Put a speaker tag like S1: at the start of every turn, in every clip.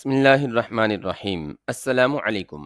S1: بسم اللہ الرحمن الرحیم السلام علیکم۔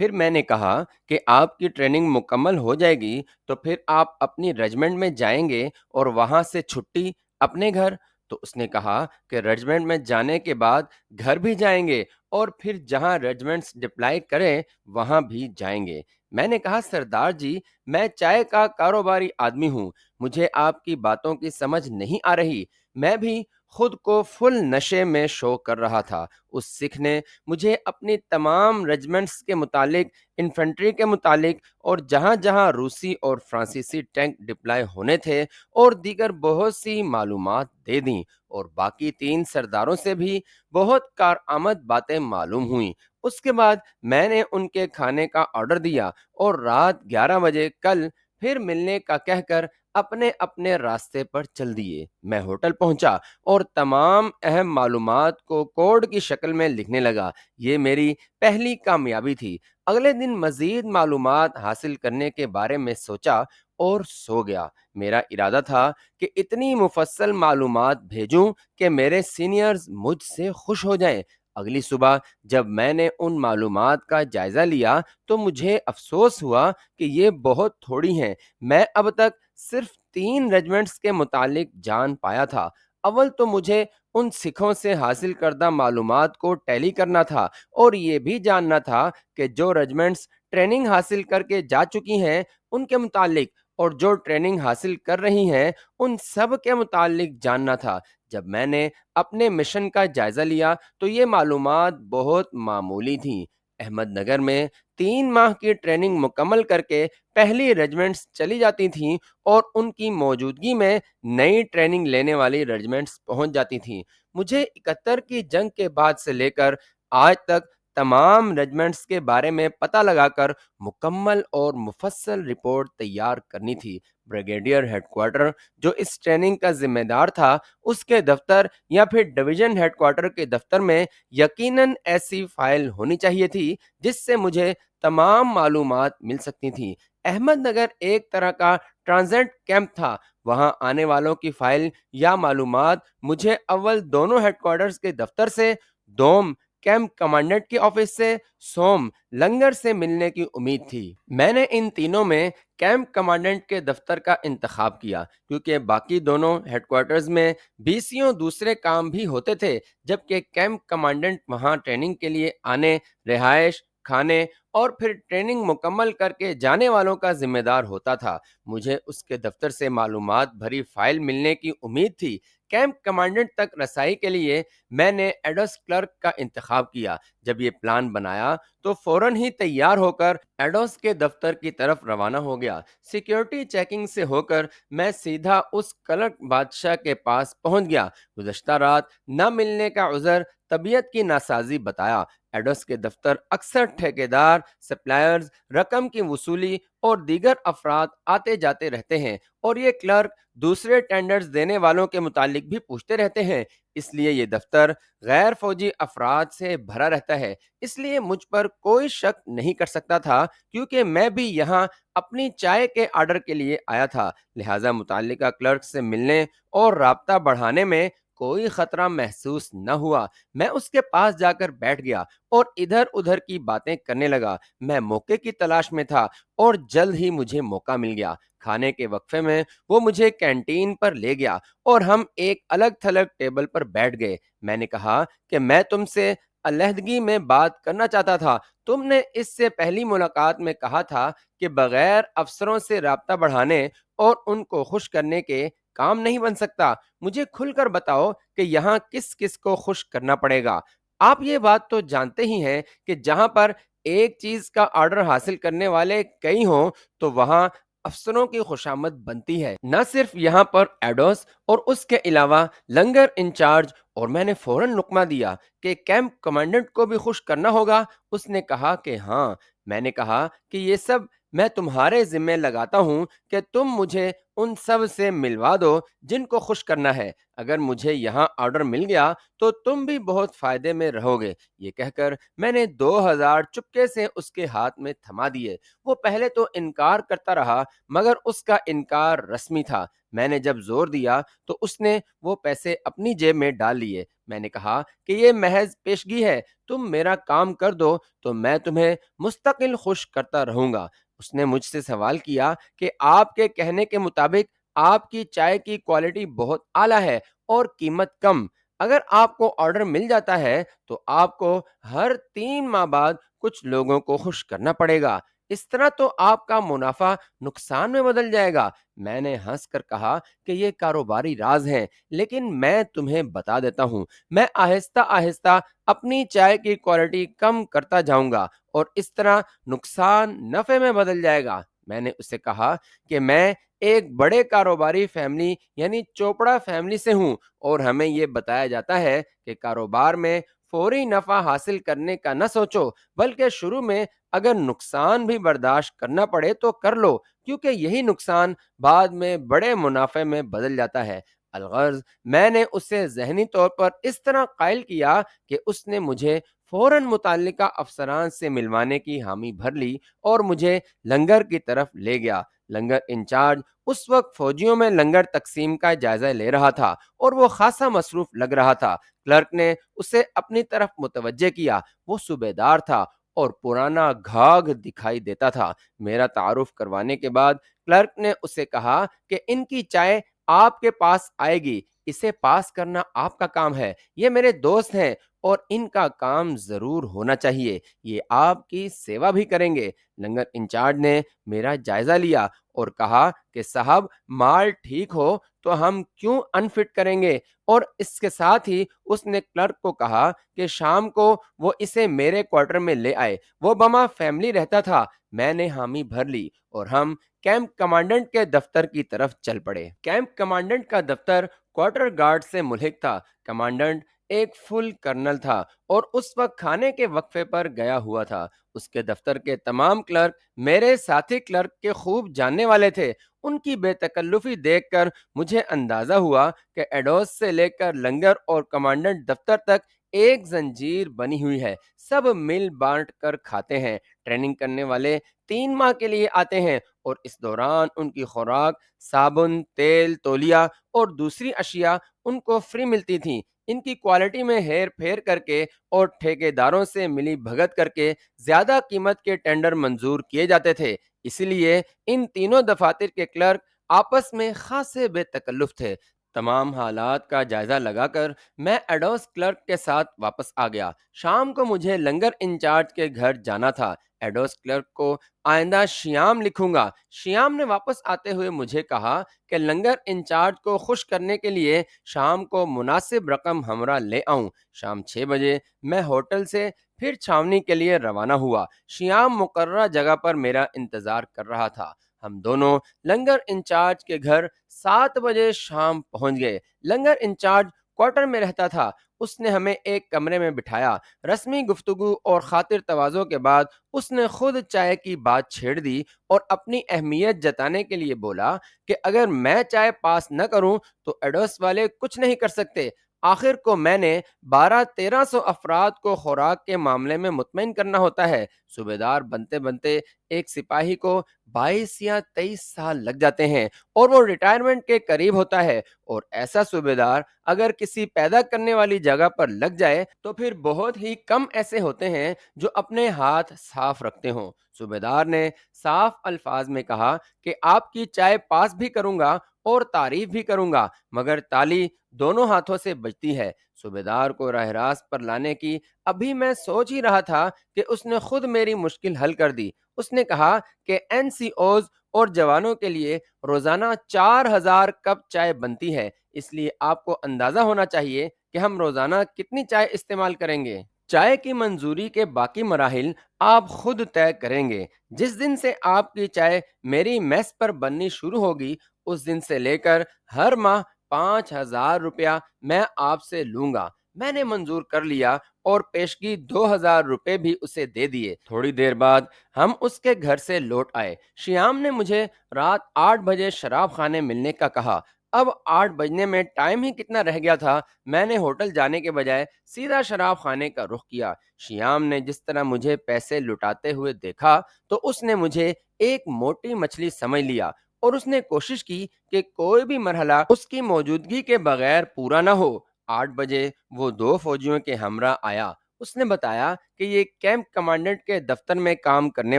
S1: پھر میں نے کہا کہ آپ کی ٹریننگ مکمل ہو جائے گی تو پھر آپ اپنی رجمنٹ میں جائیں گے اور وہاں سے چھٹی اپنے گھر؟ تو اس نے کہا کہ رجمنٹ میں جانے کے بعد گھر بھی جائیں گے اور پھر جہاں رجمنٹس ڈپلائی کریں وہاں بھی جائیں گے۔ میں نے کہا سردار جی، میں چائے کا کاروباری آدمی ہوں، مجھے آپ کی باتوں کی سمجھ نہیں آ رہی۔ میں بھی خود کو فل نشے میں شو کر رہا تھا۔ اس سکھ نے مجھے اپنی تمام رجمنٹس کے متعلق، انفنٹری کے متعلق اور جہاں جہاں روسی اور فرانسیسی ٹینک ڈپلائی ہونے تھے اور دیگر بہت سی معلومات دے دیں، اور باقی 3 سرداروں سے بھی بہت کارآمد باتیں معلوم ہوئیں۔ اس کے بعد میں نے ان کے کھانے کا آرڈر دیا اور رات 11 بجے کل پھر ملنے کا کہہ کر اپنے اپنے راستے پر چل دیے۔ میں ہوٹل پہنچا اور تمام اہم معلومات کو کوڈ کی شکل میں لکھنے لگا۔ یہ میری پہلی کامیابی تھی۔ اگلے دن مزید معلومات حاصل کرنے کے بارے میں سوچا اور سو گیا۔ میرا ارادہ تھا کہ اتنی مفصل معلومات بھیجوں کہ میرے سینئرز مجھ سے خوش ہو جائیں۔ اگلی صبح جب میں نے ان معلومات کا جائزہ لیا تو مجھے افسوس ہوا کہ یہ بہت تھوڑی ہیں۔ میں اب تک صرف 3 رجمنٹس کے متعلق جان پایا تھا۔ اول تو مجھے ان سکھوں سے حاصل کردہ معلومات کو ٹیلی کرنا تھا اور یہ بھی جاننا تھا کہ جو رجمنٹس ٹریننگ حاصل کر کے جا چکی ہیں ان کے متعلق، اور جو ٹریننگ حاصل کر رہی ہیں ان سب کے متعلق جاننا تھا۔ جب میں نے اپنے مشن کا جائزہ لیا تو یہ معلومات بہت معمولی تھیں۔ احمد نگر میں 3 ماہ کی ٹریننگ مکمل کر کے پہلی رجمنٹس چلی جاتی تھیں اور ان کی موجودگی میں نئی ٹریننگ لینے والی رجمنٹس پہنچ جاتی تھیں۔ مجھے 71 کی جنگ کے بعد سے لے کر آج تک تمام رجمنٹس کے بارے میں پتہ لگا کر مکمل اور مفصل رپورٹ تیار کرنی تھی۔ بریگیڈیئر ہیڈ کوارٹر جو اس ٹریننگ کا ذمہ دار تھا، اس کے دفتر یا پھر ڈویژن ہیڈ کوارٹر کے دفتر میں یقیناً ایسی فائل ہونی چاہیے تھی جس سے مجھے تمام معلومات مل سکتی تھیں۔ احمد نگر ایک طرح کا ٹرانزٹ کیمپ تھا۔ وہاں آنے والوں کی فائل یا معلومات مجھے اول دونوں ہیڈ کوارٹرز کے دفتر سے، دوم کیمپ کمانڈنٹ کی آفس سے، سوم لنگر سے ملنے کی امید تھی۔ میں نے ان تینوں میں کیمپ کمانڈنٹ کے دفتر کا انتخاب کیا کیونکہ باقی دونوں ہیڈ کوارٹرز میں 20 دوسرے کام بھی ہوتے تھے، جبکہ کیمپ کمانڈنٹ وہاں ٹریننگ کے لیے آنے، رہائش، کھانے اور پھر ٹریننگ مکمل کر کے جانے والوں کا ذمہ دار ہوتا تھا۔ مجھے اس کے دفتر سے معلومات بھری فائل ملنے کی امید تھی۔ کیمپ کمانڈنٹ تک رسائی کے لیے میں نے ایڈوس کلرک کا انتخاب کیا۔ جب یہ پلان بنایا تو فوراً ہی تیار ہو کر ایڈوس کے دفتر کی طرف روانہ ہو گیا۔ سیکیورٹی چیکنگ سے ہو کر میں سیدھا اس کلرک بادشاہ کے پاس پہنچ گیا۔ گزشتہ رات نہ ملنے کا عذر طبیعت کی ناسازی بتایا۔ ایڈوس کے دفتر اکثر ٹھیکیدار، سپلائرز، رقم کی وصولی اور دیگر افراد آتے جاتے رہتے ہیں، اور یہ کلرک دوسرے ٹینڈرز دینے والوں کے متعلق بھی پوچھتے رہتے ہیں۔ اس لیے یہ دفتر غیر فوجی افراد سے بھرا رہتا ہے۔ اس لیے مجھ پر کوئی شک نہیں کر سکتا تھا کیونکہ میں بھی یہاں اپنی چائے کے آرڈر کے لیے آیا تھا، لہٰذا متعلقہ کلرک سے ملنے اور رابطہ بڑھانے میں کوئی خطرہ محسوس نہ ہوا۔ میں اس کے پاس جا کر بیٹھ گیا اور ادھر ادھر کی باتیں کرنے لگا۔ میں موقع کی تلاش میں تھا اور جلد ہی مجھے موقع مل گیا۔ کھانے کے وقفے میں وہ مجھے کینٹین پر لے گیا اور ہم ایک الگ تھلگ ٹیبل پر بیٹھ گئے۔ میں نے کہا کہ میں تم سے علیحدگی میں بات کرنا چاہتا تھا۔ تم نے اس سے پہلی ملاقات میں کہا تھا کہ بغیر افسروں سے رابطہ بڑھانے اور ان کو خوش کرنے کے کام نہیں بن سکتا۔ مجھے کھل کر بتاؤ کہ یہاں کس کس کو خوش کرنا پڑے گا۔ آپ یہ بات تو جانتے ہی ہیں کہ جہاں پر ایک چیز کا آرڈر حاصل کرنے والے کئی ہوں تو وہاں افسروں کی خوشامد بنتی ہے۔ نہ صرف یہاں پر ایڈوس اور اس کے علاوہ لنگر انچارج، اور میں نے فوراً لقمہ دیا کہ کیمپ کمانڈنٹ کو بھی خوش کرنا ہوگا۔ اس نے کہا کہ ہاں۔ میں نے کہا کہ یہ سب میں تمہارے ذمہ لگاتا ہوں کہ تم مجھے ان سب سے ملوا دو جن کو خوش کرنا ہے۔ اگر مجھے یہاں آرڈر مل گیا تو تم بھی بہت فائدے میں رہو گے۔ یہ کہہ کر میں نے 2000 چپکے سے اس کے ہاتھ میں تھما دیے۔ وہ پہلے تو انکار کرتا رہا مگر اس کا انکار رسمی تھا۔ میں نے جب زور دیا تو اس نے وہ پیسے اپنی جیب میں ڈال لیے۔ میں نے کہا کہ یہ محض پیشگی ہے، تم میرا کام کر دو تو میں تمہیں مستقل خوش کرتا رہوں گا۔ اس نے مجھ سے سوال کیا کہ آپ کے کہنے کے مطابق آپ کی چائے کی کوالٹی بہت اعلیٰ ہے اور قیمت کم، اگر آپ کو آرڈر مل جاتا ہے تو آپ کو ہر 3 ماہ بعد کچھ لوگوں کو خوش کرنا پڑے گا، اس طرح تو آپ کا منافع نقصان میں بدل جائے گا۔ میں نے ہنس کر کہا کہ یہ کاروباری راز ہیں، لیکن میں تمہیں بتا دیتا ہوں، میں آہستہ آہستہ اپنی چائے کی کوالٹی کم کرتا جاؤں گا اور اس طرح نقصان نفع میں بدل جائے گا۔ میں نے اسے کہا کہ میں ایک بڑے کاروباری فیملی یعنی چوپڑا فیملی سے ہوں، اور ہمیں یہ بتایا جاتا ہے کہ کاروبار میں فوری نفع حاصل کرنے کا نہ سوچو، بلکہ شروع میں اگر نقصان بھی برداشت کرنا پڑے تو کر لو، کیونکہ یہی نقصان بعد میں بڑے منافع میں بدل جاتا ہے۔ الغرض میں نے اسے ذہنی طور پر اس طرح قائل کیا کہ اس نے مجھے فوراً متعلقہ افسران سے ملوانے کی حامی بھر لی اور مجھے لنگر کی طرف لے گیا۔ لنگر انچارج اس وقت فوجیوں میں لنگر تقسیم کا جائزہ لے رہا تھا اور وہ خاصا مصروف لگ رہا تھا۔ کلرک نے اسے اپنی طرف متوجہ کیا، وہ صوبیدار تھا اور پرانا گھاگ دکھائی دیتا تھا۔ میرا تعارف کروانے کے بعد کلرک نے اسے کہا کہ ان کی چائے آپ کے پاس آئے گی، اسے پاس کرنا آپ کا کام ہے، یہ میرے دوست ہیں اور ان کا کام ضرور ہونا چاہیے، یہ آپ کی سیوا بھی کریں گے۔ لنگر انچارج نے میرا جائزہ لیا اور کہا کہ صاحب مال ٹھیک ہو تو ہم کیوں انفٹ کریں گے، اور اس کے ساتھ ہی اس نے کلرک کو کہا کہ شام کو وہ اسے میرے کوارٹر میں لے آئے۔ وہ بما فیملی رہتا تھا۔ میں نے حامی بھر لی اور ہم کیمپ کمانڈنٹ کے دفتر کی طرف چل پڑے۔ کیمپ کمانڈنٹ کا دفتر کوارٹر گارڈ سے ملحق تھا۔ کمانڈنٹ ایک فل کرنل تھا اور اس وقت کھانے کے وقفے پر گیا ہوا تھا۔ اس کے دفتر کے تمام کلرک میرے ساتھی کلرک کے خوب جاننے والے تھے۔ ان کی بے تکلفی دیکھ کر مجھے اندازہ ہوا کہ ایڈوس سے لے کر لنگر اور کمانڈنٹ دفتر تک ایک زنجیر بنی ہوئی ہے، سب مل بانٹ کر کھاتے ہیں۔ ٹریننگ کرنے والے 3 ماہ کے لیے آتے ہیں اور اس دوران ان کی خوراک صابن، تیل، تولیہ اور دوسری اشیاء ان کو فری ملتی تھیں۔ ان کی کوالٹی میں ہیر پھیر کر کے اور ٹھیکے داروں سے ملی بھگت کر کے زیادہ قیمت کے ٹینڈر منظور کیے جاتے تھے، اس لیے ان تینوں دفاتر کے کلرک آپس میں خاصے بے تکلف تھے۔ تمام حالات کا جائزہ لگا کر میں ایڈوس کلرک کے ساتھ واپس آ گیا۔ شام کو مجھے لنگر انچارج کے گھر جانا تھا۔ ایڈوس کلرک کو آئندہ شیام لکھوں گا۔ شیام نے واپس آتے ہوئے مجھے کہا کہ لنگر انچارج کو خوش کرنے کے لیے شام کو مناسب رقم ہمراہ لے آؤں۔ شام 6 بجے میں ہوٹل سے پھر چھاونی کے لیے روانہ ہوا۔ شیام مقررہ جگہ پر میرا انتظار کر رہا تھا۔ ہم دونوں لنگر انچارج کے گھر 7 بجے شام پہنچ گئے۔ لنگر انچارج کوارٹر میں رہتا تھا۔ اس نے ہمیں ایک کمرے میں بٹھایا۔ رسمی گفتگو اور خاطر تواضع کے بعد اس نے خود چائے کی بات چھیڑ دی اور اپنی اہمیت جتانے کے لیے بولا کہ اگر میں چائے پاس نہ کروں تو ایڈوس والے کچھ نہیں کر سکتے۔ آخر کو میں نے 1200-1300 افراد کو خوراک کے معاملے میں مطمئن کرنا ہوتا ہے۔ صوبیدار بنتے بنتے ایک سپاہی کو 22 یا 23 سال لگ جاتے ہیں اور وہ ریٹائرمنٹ کے قریب ہوتا ہے، اور ایسا صوبیدار اگر کسی پیدا کرنے والی جگہ پر لگ جائے تو پھر بہت ہی کم ایسے ہوتے ہیں جو اپنے ہاتھ صاف رکھتے ہوں۔ صوبیدار نے صاف الفاظ میں کہا کہ آپ کی چائے پاس بھی کروں گا اور تعریف بھی کروں گا، مگر تالی دونوں ہاتھوں سے بجتی ہے۔ صوبیدار کو راہ راست پر لانے کی ابھی میں سوچ ہی رہا تھا کہ اس نے خود میری مشکل حل کر دی۔ اس نے کہا کہ این سی اوز اور جوانوں کے لیے روزانہ 4000 کپ چائے بنتی ہے، اس لیے آپ کو اندازہ ہونا چاہیے کہ ہم روزانہ کتنی چائے استعمال کریں گے۔ چائے کی منظوری کے باقی مراحل آپ خود طے کریں گے۔ جس دن سے آپ کی چائے میری میس پر بننی شروع ہوگی، اس دن سے لے کر ہر ماہ 5000 روپیہ میں آپ سے لوں گا۔ میں نے منظور کر لیا اور پیشگی 2000 روپے بھی اسے دے دیے۔ تھوڑی دیر بعد ہم اس کے گھر سے لوٹ آئے۔ شیام نے مجھے رات 8 بجے شراب خانے ملنے کا کہا۔ اب 8 بجنے میں ٹائم ہی کتنا رہ گیا تھا۔ میں نے ہوٹل جانے کے بجائے سیدھا شراب خانے کا رخ کیا۔ شیام نے جس طرح مجھے پیسے لٹاتے ہوئے دیکھا تو اس نے مجھے ایک موٹی مچھلی سمجھ لیا، اور اس نے کوشش کی کہ کوئی بھی مرحلہ اس کی موجودگی کے بغیر پورا نہ ہو۔ 8 بجے وہ 2 فوجیوں کے ہمراہ آیا۔ اس نے بتایا کہ یہ کیمپ کمانڈنٹ کے دفتر میں کام کرنے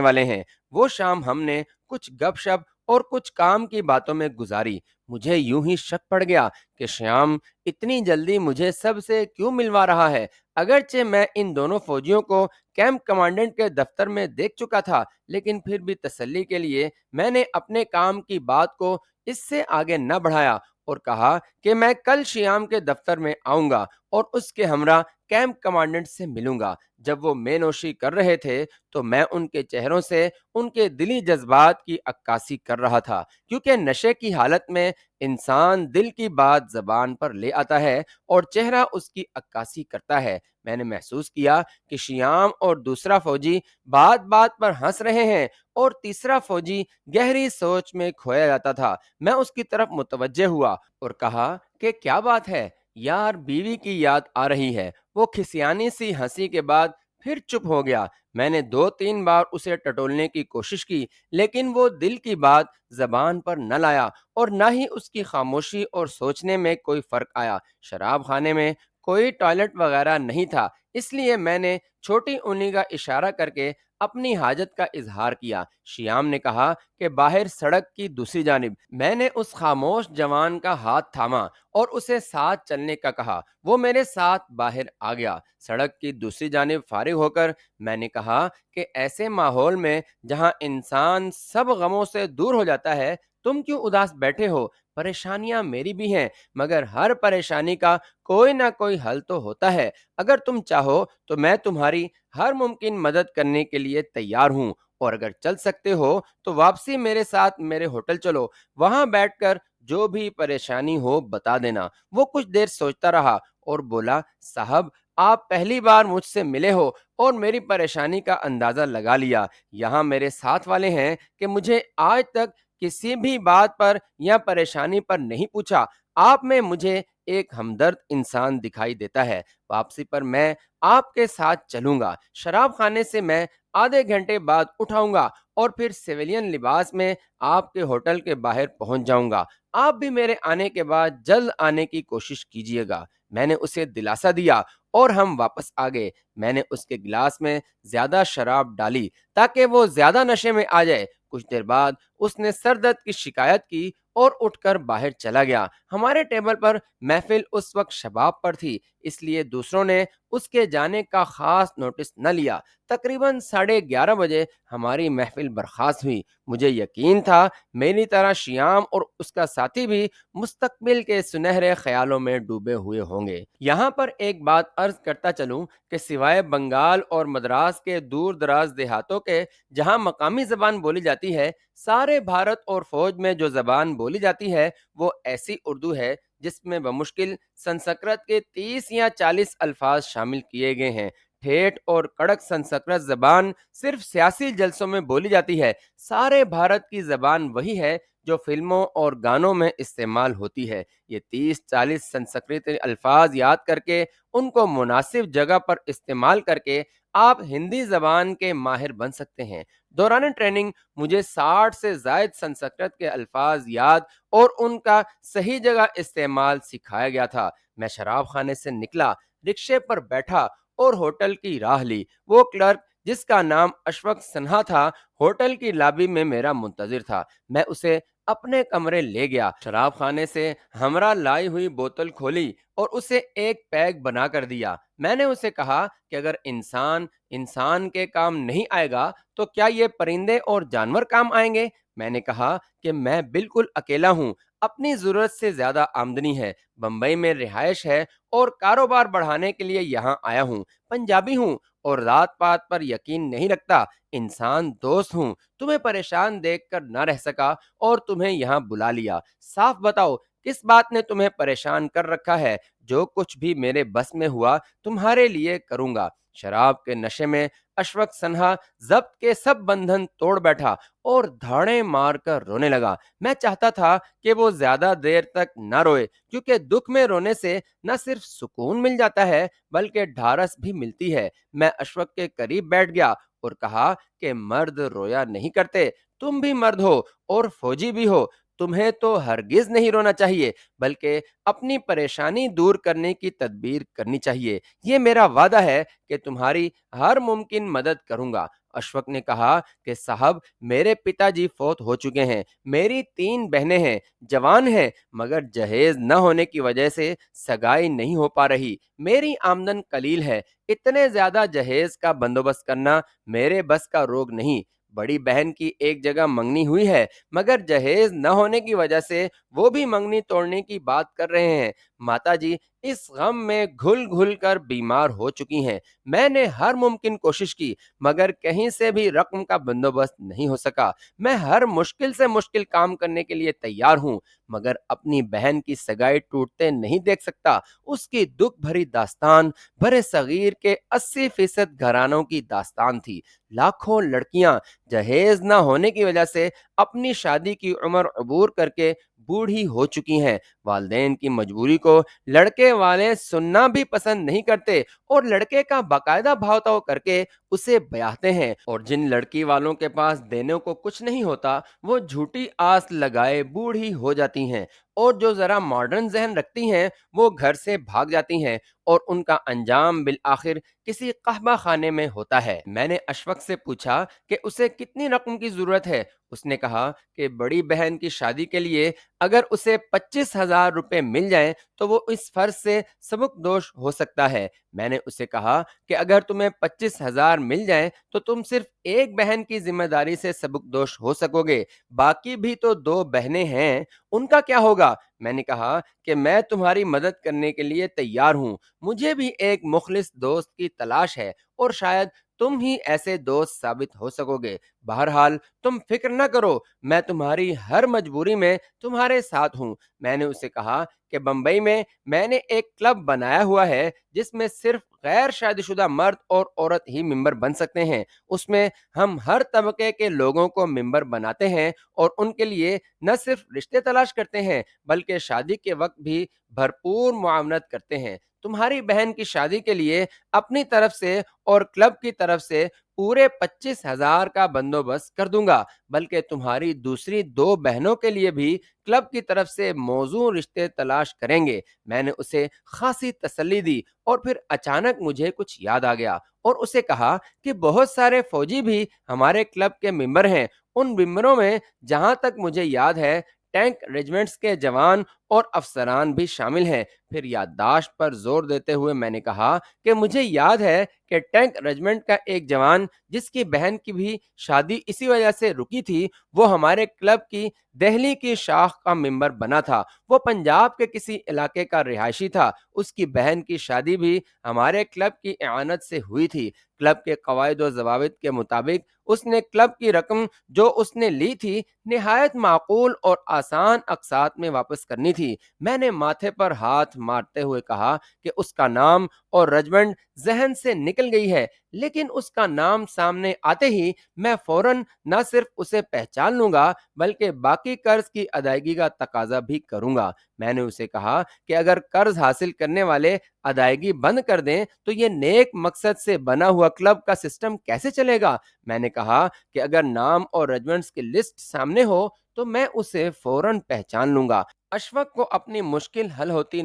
S1: والے ہیں۔ وہ شام ہم نے کچھ گپ شپ اور کچھ کام کی باتوں میں گزاری۔ مجھے یوں ہی شک پڑ گیا کہ شیام اتنی جلدی مجھے سب سے کیوں ملوا رہا ہے۔ اگرچہ میں ان دونوں فوجیوں کو کیمپ کمانڈنٹ کے دفتر میں دیکھ چکا تھا، لیکن پھر بھی تسلی کے لیے میں نے اپنے کام کی بات کو اس سے آگے نہ بڑھایا اور کہا کہ میں کل شیام کے دفتر میں آؤں گا اور اس کے ہمراہ کیمپ کمانڈنٹ سے ملوں گا۔ جب وہ مے نوشی کر رہے تھے تو میں ان کے چہروں سے ان کے دلی جذبات کی عکاسی کر رہا تھا، کیونکہ نشے کی حالت میں انسان دل کی بات زبان پر لے آتا ہے اور چہرہ اس کی عکاسی کرتا ہے۔ میں نے محسوس کیا کہ شیام اور دوسرا فوجی بات بات پر ہنس رہے ہیں اور تیسرا فوجی گہری سوچ میں کھویا جاتا تھا۔ میں اس کی طرف متوجہ ہوا اور کہا کہ کیا بات ہے یار، بیوی کی یاد آ رہی ہے۔ وہ کھسیانی سی ہنسی کے بعد پھر چپ ہو گیا۔ میں نے 2 3 بار اسے ٹٹولنے کی کوشش کی، لیکن وہ دل کی بات زبان پر نہ لایا اور نہ ہی اس کی خاموشی اور سوچنے میں کوئی فرق آیا۔ شراب خانے میں کوئی ٹوائلٹ وغیرہ نہیں تھا، اس لیے میں نے چھوٹی انگلی کا اشارہ کر کے اپنی حاجت کا اظہار کیا۔ شیام نے کہا کہ باہر سڑک کی دوسری جانب۔ میں نے اس خاموش جوان کا ہاتھ تھاما اور اسے ساتھ چلنے کا کہا۔ وہ میرے ساتھ باہر آ گیا۔ سڑک کی دوسری جانب فارغ ہو کر میں نے کہا کہ ایسے ماحول میں جہاں انسان سب غموں سے دور ہو جاتا ہے، تم کیوں اداس بیٹھے ہو؟ پریشانیاں میری بھی ہیں، مگر ہر پریشانی کا کوئی نہ کوئی حل تو ہوتا ہے۔ اگر تم چاہو تو میں تمہاری ہر ممکن مدد کرنے کے لیے تیار ہوں، اور اگر چل سکتے ہو تو واپسی میرے ساتھ میرے ہوٹل چلو، وہاں بیٹھ کر جو بھی پریشانی ہو بتا دینا۔ وہ کچھ دیر سوچتا رہا اور بولا، صاحب آپ پہلی بار مجھ سے ملے ہو اور میری پریشانی کا اندازہ لگا لیا۔ یہاں میرے ساتھ والے ہیں کہ مجھے آج تک کسی بھی بات پر یا پریشانی پر نہیں پوچھا۔ آپ میں مجھے ایک ہمدرد انسان دکھائی دیتا ہے۔ واپسی پر میں آپ کے ساتھ چلوں گا۔ شراب خانے سے میں آدھے گھنٹے بعد اٹھاؤں گا اور پھر سویلین لباس میں آپ کے ہوٹل کے باہر پہنچ جاؤں گا۔ آپ بھی میرے آنے کے بعد جلد آنے کی کوشش کیجیے گا۔ میں نے اسے دلاسا دیا اور ہم واپس آ گئے۔ میں نے اس کے گلاس میں زیادہ شراب ڈالی تاکہ وہ زیادہ نشے میں آ جائے۔ کچھ دیر بعد اس نے سر درد کی شکایت کی اور اٹھ کر باہر چلا گیا۔ ہمارے ٹیبل پر محفل اس وقت شباب پر تھی، اس لیے دوسروں نے اس کے جانے کا خاص نوٹس نہ لیا۔ تقریباً 11:30 بجے ہماری محفل برخاست ہوئی۔ مجھے یقین تھا میری طرح شیام اور اس کا ساتھی بھی مستقبل کے سنہرے خیالوں میں ڈوبے ہوئے ہوں گے۔ یہاں پر ایک بات عرض کرتا چلوں کہ سوائے بنگال اور مدراس کے دور دراز دیہاتوں کے جہاں مقامی زبان بولی جاتی ہے، سارے بھارت اور فوج میں جو زبان بولی جاتی ہے وہ ایسی اردو ہے جس میں بمشکل سنسکرت کے 30 یا 40 الفاظ شامل کیے گئے ہیں۔ ٹھیٹھ اور کڑک سنسکرت زبان صرف سیاسی جلسوں میں بولی جاتی ہے۔ سارے بھارت کی زبان وہی ہے جو فلموں اور گانوں میں استعمال ہوتی ہے۔ یہ 30 40 سنسکرت الفاظ یاد کر کے ان کو مناسب جگہ پر استعمال کر کے آپ ہندی زبان کے ماہر بن سکتے ہیں۔ دوران ٹریننگ مجھے 60 سے زائد سنسکرت کے الفاظ یاد اور ان کا صحیح جگہ استعمال سکھایا گیا تھا۔ میں شراب خانے سے نکلا، رکشے پر بیٹھا اور ہوٹل کی راہ لی۔ وہ کلرک جس کا نام اشفق سنہا تھا، ہوٹل کی لابی میں میرا منتظر تھا۔ میں اسے اپنے کمرے لے گیا، شراب خانے سے ہمراہ لائی ہوئی بوتل کھولی اور اسے ایک پیگ بنا کر دیا۔ میں نے اسے کہا کہ اگر انسان کے کام نہیں آئے گا تو کیا یہ پرندے اور جانور کام آئیں گے؟ میں نے کہا کہ میں بالکل اکیلا ہوں، اپنی ضرورت سے زیادہ آمدنی ہے، بمبئی میں رہائش ہے اور کاروبار بڑھانے کے لیے یہاں آیا ہوں، پنجابی ہوں اور ذات پات پر یقین نہیں رکھتا، انسان دوست ہوں، تمہیں پریشان دیکھ کر نہ رہ سکا اور تمہیں یہاں بلا لیا۔ صاف بتاؤ کس بات نے تمہیں پریشان کر رکھا ہے؟ جو کچھ بھی میرے بس میں ہوا تمہارے لیے کروں گا۔ شراب کے نشے میں اشفق سنہا ضبط کے سب بندھن توڑ بیٹھا اور دھاڑیں مار کر رونے لگا۔ میں چاہتا تھا کہ وہ زیادہ دیر تک نہ روئے، کیونکہ دکھ میں رونے سے نہ صرف سکون مل جاتا ہے بلکہ ڈھارس بھی ملتی ہے۔ میں اشفق کے قریب بیٹھ گیا اور کہا کہ مرد رویا نہیں کرتے، تم بھی مرد ہو اور فوجی بھی ہو، تمہیں تو ہرگز نہیں رونا چاہیے، بلکہ اپنی پریشانی دور کرنے کی تدبیر کرنی چاہیے۔ یہ میرا وعدہ ہے کہ تمہاری ہر ممکن مدد کروں گا۔ اشفق نے کہا کہ صاحب، میرے پتا جی فوت ہو چکے ہیں، میری 3 بہنیں ہیں، جوان ہیں، مگر جہیز نہ ہونے کی وجہ سے سگائی نہیں ہو پا رہی۔ میری آمدن قلیل ہے، اتنے زیادہ جہیز کا بندوبست کرنا میرے بس کا روگ نہیں۔ بڑی بہن کی ایک جگہ منگنی ہوئی ہے، مگر جہیز نہ ہونے کی وجہ سے وہ بھی منگنی توڑنے کی بات کر رہے ہیں۔ ماتا جی اس غم میں گھل گھل کر بیمار ہو چکی ہیں۔ میں نے ہر ممکن کوشش کی، مگر کہیں سے بھی رقم کا بندوبست نہیں ہو سکا۔ میں ہر مشکل سے مشکل کام کرنے کے لیے تیار ہوں، مگر اپنی بہن کی سگائی ٹوٹتے نہیں دیکھ سکتا۔ اس کی دکھ بھری داستان برے صغیر کے 80% گھرانوں کی داستان تھی۔ لاکھوں لڑکیاں جہیز نہ ہونے کی وجہ سے اپنی شادی کی عمر عبور کر کے بوڑھی ہو چکی ہیں۔ والدین کی مجبوری کو لڑکے والے سننا بھی پسند نہیں کرتے اور لڑکے کا باقاعدہ بھاؤ تاؤ کر کے اسے بیاہتے ہیں، اور جن لڑکی والوں کے پاس دینے کو کچھ نہیں ہوتا وہ جھوٹی آس لگائے بوڑھی ہو جاتی ہیں، اور جو ذرا ماڈرن ذہن رکھتی ہیں وہ گھر سے بھاگ جاتی ہیں، اور ان کا انجام بالآخر کسی قحبہ خانے میں ہوتا ہے۔ میں نے اشفق سے پوچھا کہ اسے کتنی رقم کی ضرورت ہے۔ اس نے کہا کہ بڑی بہن کی شادی کے لیے اگر اسے 25,000 روپے مل جائیں تو وہ اس فرض سے سبک دوش ہو سکتا ہے۔ میں نے اسے کہا کہ اگر تمہیں 25,000 مل جائیں تو تم صرف ایک بہن کی ذمہ داری سے سبک دوش ہو سکو گے، باقی بھی تو 2 بہنیں ہیں، ان کا کیا ہوگا؟ میں نے کہا کہ میں تمہاری مدد کرنے کے لیے تیار ہوں، مجھے بھی ایک مخلص دوست کی تلاش ہے، اور شاید تم ہی ایسے دوست ثابت ہو سکو گے۔ بہرحال تم فکر نہ کرو، میں تمہاری ہر مجبوری میں تمہارے ساتھ ہوں۔ میں نے اسے کہا کہ بمبئی میں نے ایک کلب بنایا ہوا ہے جس میں صرف غیر شادی شدہ مرد اور عورت ہی ممبر بن سکتے ہیں۔ اس میں ہم ہر طبقے کے لوگوں کو ممبر بناتے ہیں اور ان کے لیے نہ صرف رشتے تلاش کرتے ہیں بلکہ شادی کے وقت بھی بھرپور معاونت کرتے ہیں۔ تمہاری بہن کی شادی کے لیے اپنی طرف سے اور کلب کی طرف سے پورے 25,000 کا بندوبست کر دوں گا، بلکہ تمہاری دوسری 2 بہنوں کے لیے بھی کلب کی طرف سے موزوں رشتے تلاش کریں گے۔ میں نے اسے خاصی تسلی دی، اور پھر اچانک مجھے کچھ یاد آ گیا اور اسے کہا کہ بہت سارے فوجی بھی ہمارے کلب کے ممبر ہیں۔ ان ممبروں میں جہاں تک مجھے یاد ہے ٹینک ریجمنٹس کے جوان اور افسران بھی شامل ہیں۔ پھر یادداشت پر زور دیتے ہوئے میں نے کہا کہ مجھے یاد ہے کہ ٹینک ریجمنٹ کا ایک جوان جس کی بہن کی بھی شادی اسی وجہ سے رکی تھی، وہ ہمارے کلب کی دہلی کی شاخ کا ممبر بنا تھا۔ وہ پنجاب کے کسی علاقے کا رہائشی تھا۔ اس کی بہن کی شادی بھی ہمارے کلب کی اعانت سے ہوئی تھی۔ کلب کے قواعد و ضوابط کے مطابق اس نے کلب کی رقم جو اس نے لی تھی نہایت معقول اور آسان اقساط میں واپس کرنی تھی۔ میں نے ماتھے پر ہاتھ مارتے ہوئے کہا کہ اس کا نام اور رجمنٹ ذہن سے نکل گئی ہے، لیکن اس کا نام سامنے آتے ہی میں فوراً نہ صرف اسے پہچان لوں گا بلکہ باقی قرض کی ادائیگی کا تقاضا بھی کروں گا۔ میں نے اسے کہا کہ اگر قرض حاصل کرنے والے ادائیگی بند کر دیں تو یہ نیک مقصد سے بنا ہوا کلب کا سسٹم کیسے چلے گا؟ میں نے کہا کہ اگر نام اور رجمنٹس کی لسٹ سامنے ہو تو میں اسے فوراً پہچان لوں گا۔ اشفق کو اپنی مشکل حل ہوتی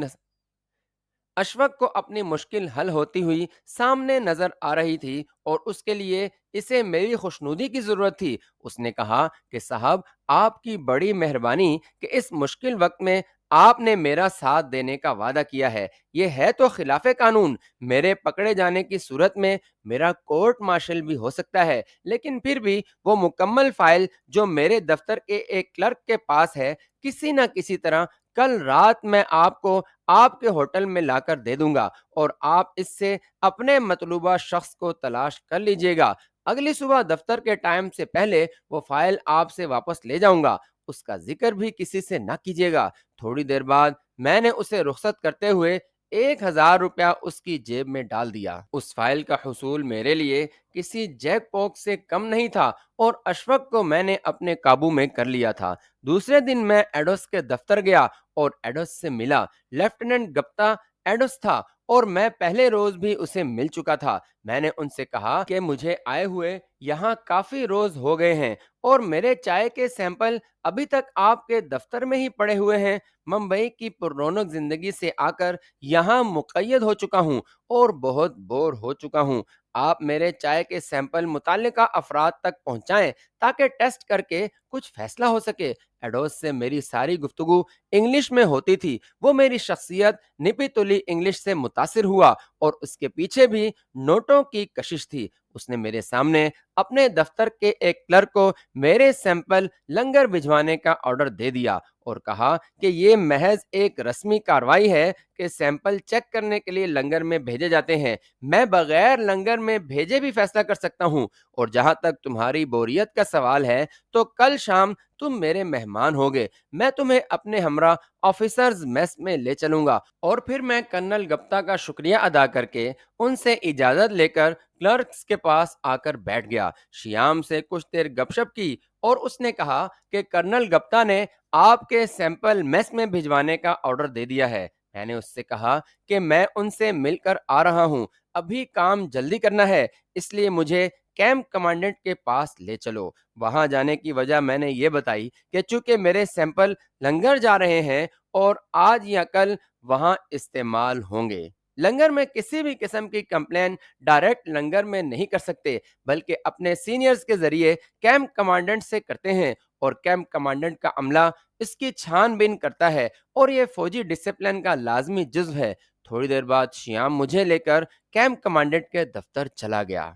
S1: اشفق کو اپنی مشکل حل ہوتی ہوئی سامنے نظر آ رہی تھی، اور اس کے لیے اسے میری خوشنودی کی ضرورت تھی۔ اس نے کہا کہ صاحب، آپ کی بڑی مہربانی کہ اس مشکل وقت میں آپ نے میرا ساتھ دینے کا وعدہ کیا ہے۔ یہ ہے تو خلاف قانون، میرے پکڑے جانے کی صورت میں میرا کورٹ مارشل بھی ہو سکتا ہے، لیکن پھر بھی وہ مکمل فائل جو میرے دفتر کے ایک کلرک کے پاس ہے، کسی نہ کسی طرح کل رات میں آپ کو آپ کے ہوٹل میں لا کر دے دوں گا، اور آپ اس سے اپنے مطلوبہ شخص کو تلاش کر لیجئے گا۔ اگلی صبح دفتر کے ٹائم سے پہلے وہ فائل آپ سے واپس لے جاؤں گا۔ اس کا ذکر بھی کسی سے نہ کیجیے گا۔ تھوڑی دیر بعد میں نے اسے رخصت کرتے ہوئے 1,000 روپیہ اس کی جیب میں ڈال دیا۔ اس فائل کا حصول میرے لیے کسی جیک پوک سے کم نہیں تھا، اور اشفق کو میں نے اپنے قابو میں کر لیا تھا۔ دوسرے دن میں ایڈوس کے دفتر گیا اور ایڈوس سے ملا۔ لیفٹیننٹ گپتا ایڈوس تھا اور میں پہلے روز بھی اسے مل چکا تھا۔ میں نے ان سے کہا کہ مجھے آئے ہوئے یہاں کافی روز ہو گئے ہیں اور میرے چائے کے سیمپل ابھی تک آپ کے دفتر میں ہی پڑے ہوئے ہیں۔ ممبئی کی پر رونق زندگی سے آ کر یہاں مقید ہو چکا ہوں اور بہت بور ہو چکا ہوں۔ آپ میرے چائے کے سیمپل متعلقہ افراد تک پہنچائیں تاکہ ٹیسٹ کر کے کچھ فیصلہ ہو سکے۔ ایڈوس سے میری ساری گفتگو انگلش میں ہوتی تھی۔ وہ میری شخصیت نپی تلی انگلش سے متاثر ہوا اور اس کے پیچھے بھی نوٹوں کی کشش تھی۔ اس نے میرے سامنے اپنے دفتر کے ایک کلرک کو میرے سیمپل لنگر بھجوانے کا آرڈر دے دیا اور کہا کہ یہ محض ایک رسمی کارروائی ہے کہ سیمپل چیک کرنے کے لیے لنگر میں بھیجے جاتے ہیں۔ میں بغیر لنگر میں بھیجے بھی فیصلہ کر سکتا ہوں، اور جہاں تک تمہاری بوریت کا سوال ہے تو کل شام تم میرے مہمان ہوگے۔ میں تمہیں اپنے ہمراہ آفیسرز میس میں لے چلوں گا۔ اور پھر میں کرنل گپتا کا شکریہ ادا کر کے ان سے اجازت لے کر کلرکس کے پاس آ کر بیٹھ گیا۔ شیام سے کچھ دیر گپ شپ کی اور اس نے کہا کہ کرنل گپتا نے آپ کے سیمپل میس میں بھجوانے کا آرڈر دے دیا ہے۔ میں نے اس سے کہا کہ میں ان سے مل کر آ رہا ہوں، ابھی کام جلدی کرنا ہے، اس لیے مجھے کیمپ کمانڈنٹ کے پاس لے چلو۔ وہاں جانے کی وجہ میں نے یہ بتائی کہ چونکہ میرے سیمپل لنگر جا رہے ہیں اور آج یا کل وہاں استعمال ہوں گے۔ لنگر میں کسی بھی قسم کی کمپلین ڈائریکٹ لنگر میں نہیں کر سکتے، بلکہ اپنے سینئرز کے ذریعے کیمپ کمانڈنٹ سے کرتے ہیں، اور کیمپ کمانڈنٹ کا عملہ اس کی چھان بین کرتا ہے، اور یہ فوجی ڈسپلن کا لازمی جزو ہے۔ تھوڑی دیر بعد شیام مجھے لے کر کیمپ کمانڈنٹ کے دفتر چلا گیا۔